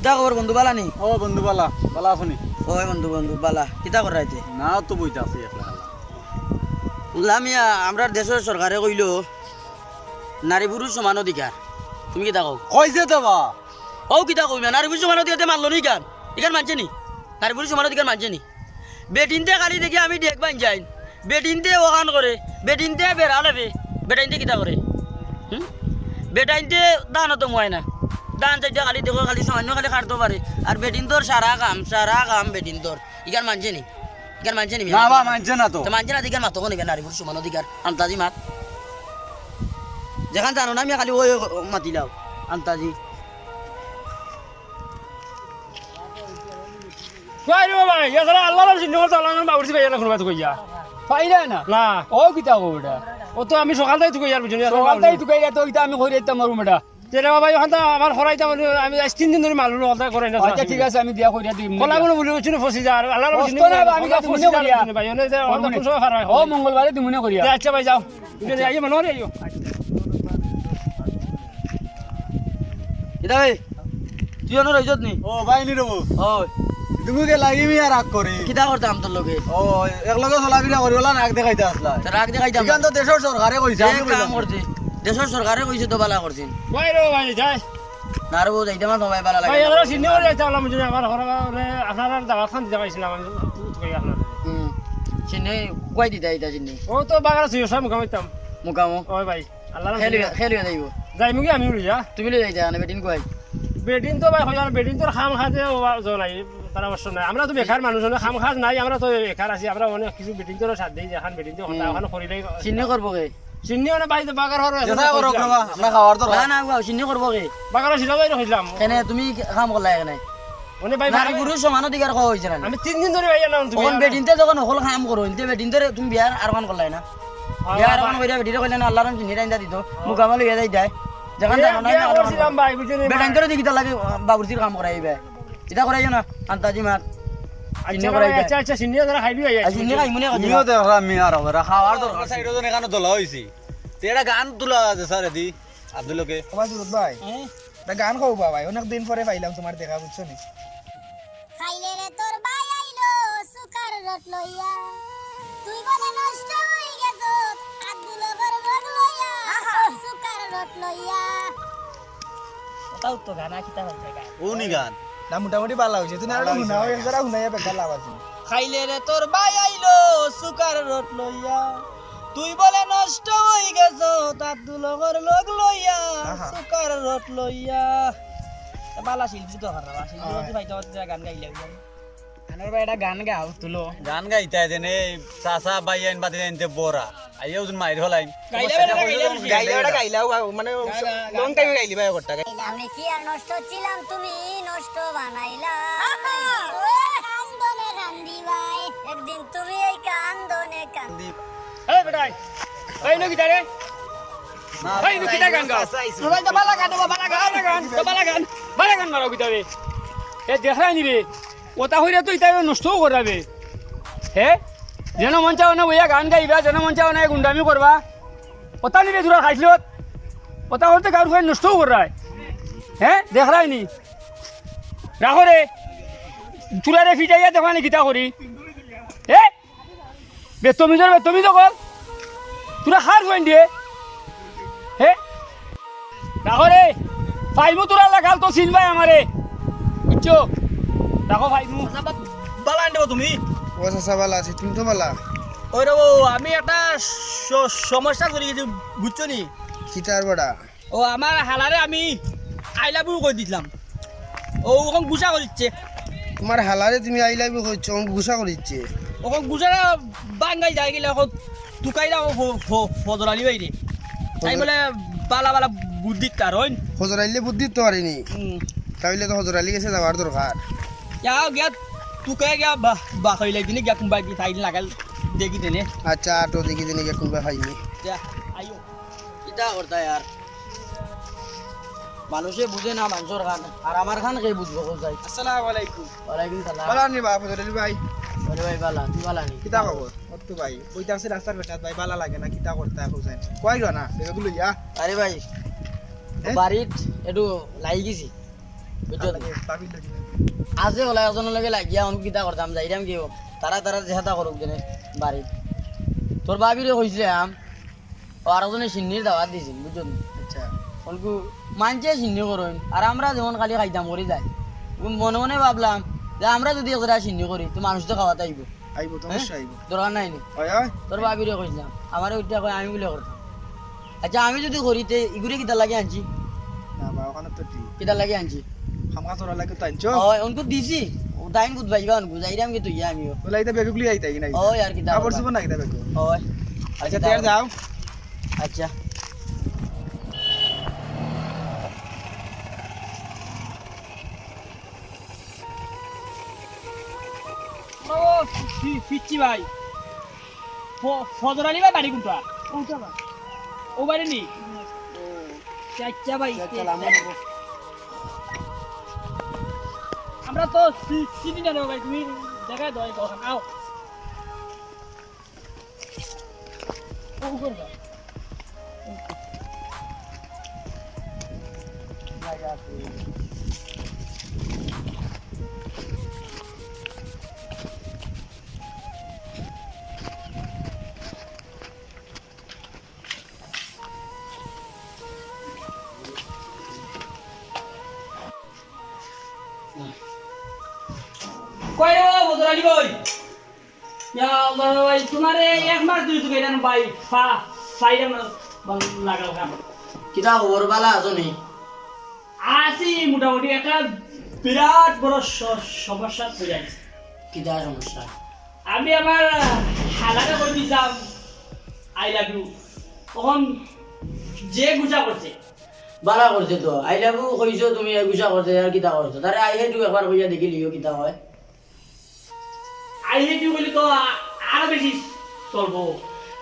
কিতা খবর বন্ধু বালা নি? ও বন্ধু বালা বালা আছনি? ওই বন্ধু বালা কিতা করাইতে? না তো বইতা আছি একলা একলা। বুঝলাম আমরা দেশের সরকারে কইল নারী পুরুষ সমান অধিকার, তুমি কিতা কও? কইছে তো বা ও কিতা কইনা নারী পুরুষ সমান অধিকার মানলো নি কান? ইকান মানছে নি? নারী পুরুষ সমান অধিকার মানছে নি? বেটিনতে খালি দেখি আমি দেখ বান যাই, বেটিনতে ওখান করে, বেটিনতে বেড়া লেবে, বেটাইনতে কিতা করে? বেটাইনতে দান তো ময় না, দান চাইতে খালি দেখো খালি সামান্য খালি খাটতে পারে, আর বেটিন তোর সারা কাম বেটিন তোর, ইকান মানছে নি? ইকান মানছে নি? না বা মানছে না তো। মানছে না দিকার মাতো নিবে নারী পুরুষ সমান অধিকার আন্তাজি মাত যেখান জানো না আমি খালি ওই মাতিলাও আন্তাজি ভাই এছাড়া আল্লাহর চিহ্ন করতে আল্লাহ বাবুর্চি ভাই না কোনো কইয়া পাইরা না না ও কিতা কো এটা ও তো আমি সকাল থেকে কইয়ার বুঝুন সকালটাই তো কইরা তো এটা আমি কইরা দিতাম মারুম এটা যেটা বাবা ওখান থেকে আমার হরাইতাম আমি আজ 3 দিন ধরে মালুর কথা করাই না আচ্ছা ঠিক আছে আমি দিয়া কইরা দিম কলা বলে বলে হচ্ছে না ফসি যা আল্লাহর চিহ্ন কষ্ট না বা, আমি কাছে মনে করিয়া। ভাই ওনে যে অন্য কোন সময় খারাপ ও মঙ্গলবারে দিমুনে করিয়া আচ্ছা ভাই যাও তুমি আইও মনে হরে আইও এটা ভাই তুই অন্য রইছত নি? ও ভাই নি রবো ওই তুমি কে লাগি মি আর রাগ করি। কিতা করতাম তোর লগে? ও একলগে চলাফেরা করি ওলা রাগ দেখাইতে আসলা। তোর রাগ দেখাইতাম ইখান তো দেশের সরকারে কইছে আমি কাম কইলাম। করতে দেশের সরকারে কইছে তো বালা করছেন ভাই রে ভাই যাই না রে যাইতে মা সবাই বালা ভাই লাগে এরা চিহ্ন করে যাইতে আল্লাহ বুঝুন আমার হরা আপনারা দাওয়াত খান দিতে পাইছিলাম আমি কই আপনারা চিনি কই দিতা এটা চিনি ও তো বাগার ছিল সব মুখামিতাম মুকামো ওই ভাই আল্লাহর খেলিও যাইব যাই মুগি আমি উড়ি যা তুমি লই যাইতা না বেটিন কই বেডিন তো ভাই হইয়ার বেডিন তো খাম খাজে নাই তার অবশ্য নাই আমরা তো বেকার মানুষ না খাম খাজ নাই আমরা তো বেকার আছি আমরা অনেক কিছু বেডিন তো সাথ দেই এখন বেডিন তো ওখানে করিলে চিনি করবো কে? চিনি মানে ভাই বাগার হর যেটা করো বাবা আমরা খাওয়ার তো না না চিনি করবো কে? বাগার ছিল ভাই হইলাম কেনে তুমি কাম করলা এখানে? মানে ভাই নারী পুরুষ সমান অধিকার খাওয়া হয়েছে না আমি 3 দিন ধরে ভাই না তুমি তখন বেটিনতে যখন হল কাম করো ইনতে বেটিনতে তুমি বিয়ার আর কাম করলাই না বিয়ার আর কাম কইরা বেটিরে কইলে না আল্লাহর নাম চিনি রাইন্দা দিত মুকামাল হইয়া যাই যায় যেখান জানো না করছিলাম ভাই বুঝিনি বেটাইনতে দিকিতা লাগে বাবুর্চির কাম করাইবে এটা করাইও না আন্তাজি মাত চিনি করাইবে আচ্ছা আচ্ছা চিনি ধরে খাইবি ভাই আর চিনি খাই মনে তুমিও তো আমি আর ওরা খাওয়ার দরকার সাইডে জন এখানে তোলা হইছি তেরা গান তোলা আছে স্যার এদি আব্দুলকে সুরত ভাই এটা গান খাও ভাই অনেক দিন পরে পাইলাম তোমার দেখা বুঝছো নি খাইলে রে তোর ভাই আইলো সুকার রট লইয়া তুই বলে নষ্ট হই গেছ আব্দুল গরগর লইয়া সুকার রট লইয়া তাও তো গানা কিতা হইছে গা উনি গান না মোটামুটি ভালো হইছে তুমি আর হুনাও একজরা হুনাইয়া বেকার লাভ আছে খাইলে রে তোর ভাই আইলো সুকার রট লইয়া তুই বলে নষ্ট হই গেছ তার দুলগর লোক লইয়া সুকার রট লইয়া বালা শিল্পী তো হারা শিল্পী ভাই তো গান গাইলে আনার ভাই এটা গান গাও তুলো গান গাইতে দেনে চাচা বাইয়ান বাদে এনতে বড়া আইয়া ওজন মাইর হলাইন গাইলাও মানে লং টাইম গাইলি ভাই করটা আমি কি আর নষ্ট ছিলাম তুমি নষ্ট বানাইলা কান্দনে কান্দি ভাই একদিন তুমি এই কান্দনে কান্দি এই বেটাই এই নকি তারে এই নকি তা গান গাও ভাই তো বালা গান বালা গান বালা গান মারো কিতাবে এ দেখাই নি রে ওটা হইরা তো ইতা নষ্ট করাবে হে যেন মন চাও না বইয়া গান গাইবা যেন মন চাও না গুন্ডামি করবা ওটা নি রে দূরা খাইছিল ওটা হতে গান খাই নষ্ট করায় হ্যাঁ দেখাই নি রাখো রে চুলারে ফিটাইয়া দেখা নি কিতা করি হে বেতমি তো কল তোরা হার হইন দিয়ে হে রাখো রে ফাইমু তোরা লাগাল তো চিনবাই আমারে বুঝছো রাখো ফাইমু বালা আনবো তুমি ও সাসা বালা আছে তুমি তো বালা ওই রে আমি একটা সমস্যা করি গেছি বুঝছো নি কিতার বড়া ও আমার হালারে আমি আইলা বুড়ো করে দিছিলাম ও ওখান গুছা করিচ্ছে তোমার হালারে তুমি আই লাভ কইছো গুসা করিচ্ছে ওখান গুছাটা বাঙ্গাই যায় গেলে এখন টুকাইরা ফজরালি বাইরে তাই বলে বালা বালা বুদ্ধি তার হইন হজর আইলে বুদ্ধি তো পারিনি তাইলে তো হজর আলি গেছে যাবার দরকার গিয়া টুকাই গিয়া বাকাই লাগি গিয়া কোনবা কি সাইড লাগাল দেখি দেনে আচ্ছা আটো দেখি দিনে কে কোনবা খাইনি আইও কিটা করতা यार মানুষে বুঝে না মানুষের গান আর আমার গান কে বুঝবো কোথায় আসসালামু আলাইকুম ওয়ালাইকুম সালাম বালা নি বাপ হজর আলি ভাই বলে ভাই বালা তুই বালা নি কিতা খবর তো ভাই কইতা আছে রাস্তার বেটাত ভাই বালা লাগে না কিতা করতা হোসেন কইলো না দেখো লইয়া আরে ভাই বাড়িত একটু লাগি গেছি বুঝছো পাবিল লাগি আজি ওলাই এজনের লগে লাগিয়া অনেক কিতা করতাম যাইরাম কি তারা যেহাতা করুক যেনে বাড়িত তোর বাবিরে কইছিলে আর একজনে সিন্নির দাওয়াত দিছিল বুঝছো আচ্ছা অনকু মানছে সিন্নি করুন আর আমরা যেমন খালি খাইতাম করি যাই মনে মনে ভাবলাম যে আমরা যদি একটা সিন্নি করি তো মানুষ তো খাওয়াতে আইব আইব তো অবশ্যই আইব দরকার নাই নি হয় হয় তোর বাবিরে কইছিলাম আমার ওইটা কই আমি বলে করতাম আচ্ছা আমি যদি করিতে ইগুরে কিতা লাগে আনছি না বা ওখানে তো ঠিক কিতা লাগে আনছি খামকা তোরা লাগে তাইছো ওই অনকু দিছি ও দাইন গুদ ভাইবা অনকু যাইরাম কি তুই আমিও বলে আইতা বেগুলি আইতা কি নাই ওই আর কিতা আবার জীবন না কিতা বেগু ওই আচ্ছা তের যাও আচ্ছা ও ফিচ্ছি ভাই ফজর আলী ভাই বাড়ি কোনটা ও বাড়ি নি আচ্ছা ভাই আমরা তো চিনি না ভাই তুমি দেখাই দাও দোকান আও ও করবা কই রে বদর আলী ভাই ইয়া আল্লাহ ভাই তোমারে এক মাস দুই তো গেলেন ভাই ফাইরা লাগাও কাম কিতা খবর বালা আছো নি আসি মোটামুটি একটা বিরাট বড় সমস্যা হয়ে যাচ্ছে কিতা সমস্যা আমি আমার হালাকা করে দিলাম আই লাভ ইউ তখন যে গুজা করছে বালা করছে তো আই লাভ ইউ কইছো তুমি গুছা করছে আর কিতা করছো তারে আই হেড একবার কইয়া দেখি লিও কিতা হয় আই হেট ইউ বলি তো আরো বেশি চলবো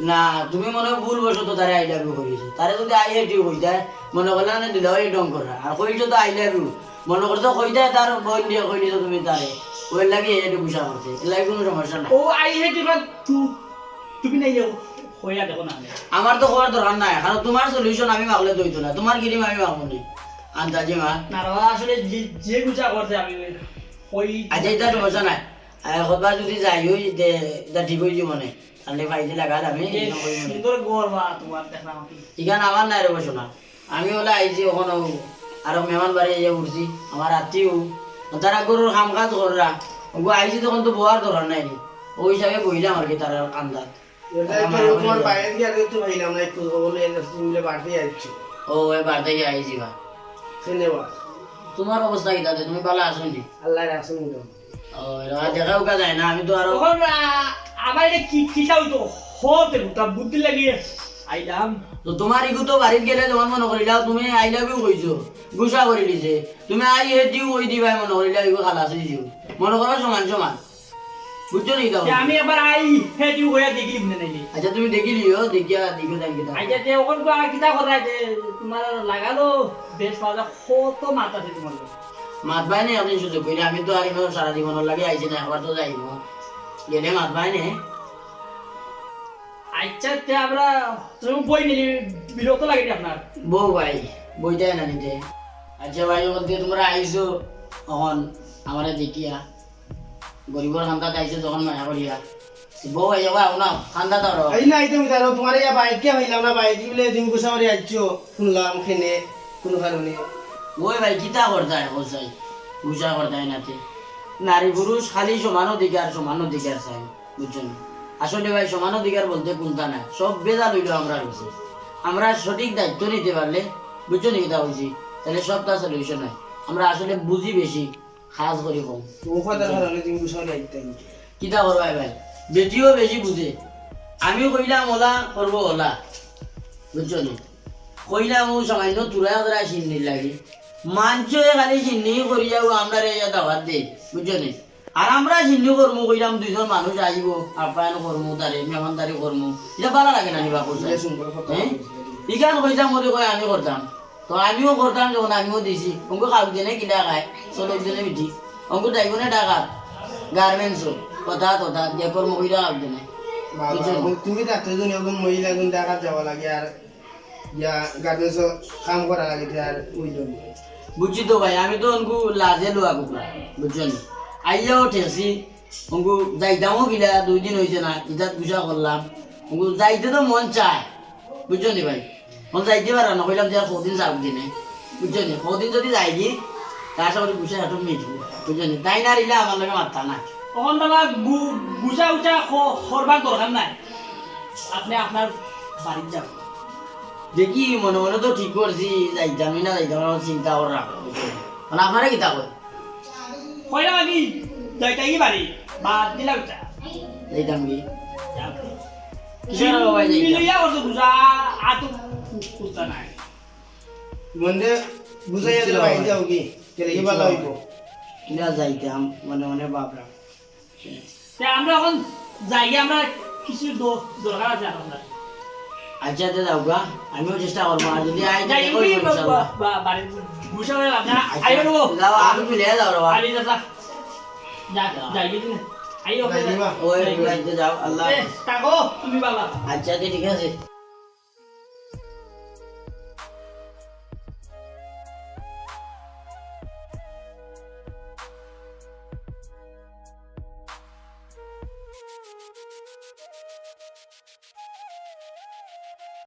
না তুমি মনে হয় ভুল বসো তো তারে আই লাভ ইউ করিছো তারে যদি আই হেড ইউ কইতা মনে করলা না দিলা ওই ডং করা আর কইছো তো আই লাভ ইউ মনে করছো কইতা তার বোন দিয়ে কইছো তুমি তারে ওই লাগি হেড গুছা করছে এর লাগি কোনো সমস্যা নাই ও আই হেট ইউ তুমি নাই হইয়া দেখো না আমার তো হওয়ার দরকার নাই কারণ তোমার সলিউশন আমি মাগলে দইতো না তোমার কিরিম আমি মাগবো নি আন্দাজি মা না বাবা আসলে যে গুজা করছে আমি ওই আচ্ছা এটা সমস্যা নাই কতবার যদি যাই ওই এটা ঠিক হয়ে যাব মনে তাহলে পাইতে লাগাল আমি সুন্দর গড়বা তোমার দেখলাম এখানে আমার নাই রে বসো না আমি হলে আইছি ওখানে আরো মেহমান বাড়ি যে উঠছি আমার আত্মীয় তারা গরুর কাম কাজ কররা ওগো আইছি তখন তো বোয়ার দরকার নাই ওই হিসাবে বইলাম আর কি তারা কান্দাত তোমার বাইরে গিয়ে আগে তো ভাইলাম না একটু বলে মিলে বাড়তে যাচ্ছি ও এবার থেকে আইছি বা ধন্যবাদ তোমার অবস্থা কি তাতে তুমি ভালো আসো নি আল্লাহ রাখছেন মোটামুটি ও দেখাও কা যায় না আমি তো আরো তখন আমার এটা কিটা হইতো হতে তা বুদ্ধি লাগিয়ে আইলাম তো তোমার ইগু তো বাড়িত গেলে তোমার মনে করিলাও তুমি আই লাভ ইউ কইছো গুছা করে দিছে তুমি আই হেট ইউ কই দিবা মনে করিলা ইগু খালাস দিছো মনে করো সমান সমান বুঝছো নি তো আমি এবার আই হেড ইউ হইয়া দেখি মনে নাইলে আচ্ছা তুমি দেখিলিও দেখিয়া দেখো তাই কিতা আইজা যে ওখান কিতা কথা যে তোমার লাগালো বেশ পাওয়া কত মাথা আছে তোমার মাত ভাই নে আপনি সুযোগ কইলে আমি তো আর ইনো সারা জীবনের লাগে আইছি না একবার তো যাইব গেলে মাত ভাই নে আচ্ছা তে আমরা তুমি বই নিলি বিরক্ত লাগে আপনার বউ ভাই বইটাই না নিতে আচ্ছা ভাই বলতে তোমরা আইছো তখন আমারে দেখিয়া গরিবর খান্দা আইছে তখন মায়া করিয়া বউ আই যাবা না খান্দা তো এই না আইতে আমি তারও তোমার ইয়া বাইক কে ভাইলাম না বাইক বলে দিন গুছাওয়ারে আইছো শুনলাম খেনে কোনো কারণে ওই ভাই কিতা করতায় বলছাই গুছা করতায় নাতে নারী পুরুষ খালি সমান অধিকার চাই বুঝছেন আসলে ভাই সমান অধিকার বলতে কোনটা নাই সব বেজা লইলো আমরা রয়েছে আমরা সঠিক দায়িত্ব নিতে পারলে বুঝছো নি কিতা বলছি তাহলে সবটা সলিউশন হয় আমরা আসলে বুঝি বেশি খাস করি কম ও কথার কারণে দিন গুছাওয়ারে আইতে কিতা করবাই ভাই বেটিও বেশি বুঝে আমিও কইলাম ওলা করবো ওলা বুঝছো নি কইলাম ও সামান্য তুরা তুরা সিন্নি লাগে মাঞ্চে খালি সিন্নি করি যাবো আমরা রে দাওয়াত দে বুঝছো নি আর আমরা সিন্নি করবো কইলাম দুইজন মানুষ আইব আপ্যায়ন করবো তারে মেহমানদারি করবো এটা ভালো লাগে না নিবা করছে ইখান কইতাম মরে কয় আমি করতাম তো আমিও করতাম যখন আমিও দিছি অঙ্কু খাওয়া দিনে কিনা খায় চলক দিনে মিঠি অঙ্কু ডাইবনে ডাকাত গার্মেন্টসও কথা যে কর্ম কইরা খাওয়া দিনে তুমি থাকতে যদি এখন মহিলা গুণ ডাকাত যাওয়া লাগে আর ইয়া গার্মেন্টস কাম করা লাগে আর ওই জন্য বুঝছি তো ভাই আমি তো অঙ্কু লাজে লোয়া কুকুরা বুঝছো নি আইয়াও ঠেসি অঙ্কু যাইতামও গিলা 2 দিন হয়েছে না ইজাত পূজা করলাম অঙ্কু যাইতে তো মন চায় বুঝছো নি ভাই মন যাইতে পারে না কইলাম যে কদিন যাও দিনে বুঝছো নি কদিন যদি যাই দি তার সাথে পূজা হাঁটু মিটবো বুঝছো নি তাই না রিলে আমার লগে মাথা না তখন বাবা গুছা উচা করবার দরকার নাই আপনি আপনার বাড়ির যাবেন দেখি মনে মনে তো ঠিক করছি যাইতামই না যাইতাম আমার চিন্তা করে রাখো মানে আপনারা কিতা কই কইরা বাকি যাইতাই কি বাড়ি বাদ দিলা উচা যাইতাম কি কিসের বাবা যাইতাম মিলিয়া করছো গুছা আতো কুস্তা নাই মন্দে বুঝাইয়া দিলে ভাই যাও কি কেলে কি ভালো হইব কিনা যাইতাম মনে মনে ভাবরা আমরা এখন জায়গা আমরা কিছু দরকার আছে আপনার আচ্ছা তে যাও গা আমিও চেষ্টা করবো আর যদি আই যাই যাই কই ইনশাআল্লাহ বাড়ির গুছা করে আপনার আইও নেবো যাও আমি মিলে যাও রে আলি দাদা যাই দিন আইও যাইবা ওই যাইতে যাও আল্লাহ থাকো তুমি বাবা আচ্ছা ঠিক আছে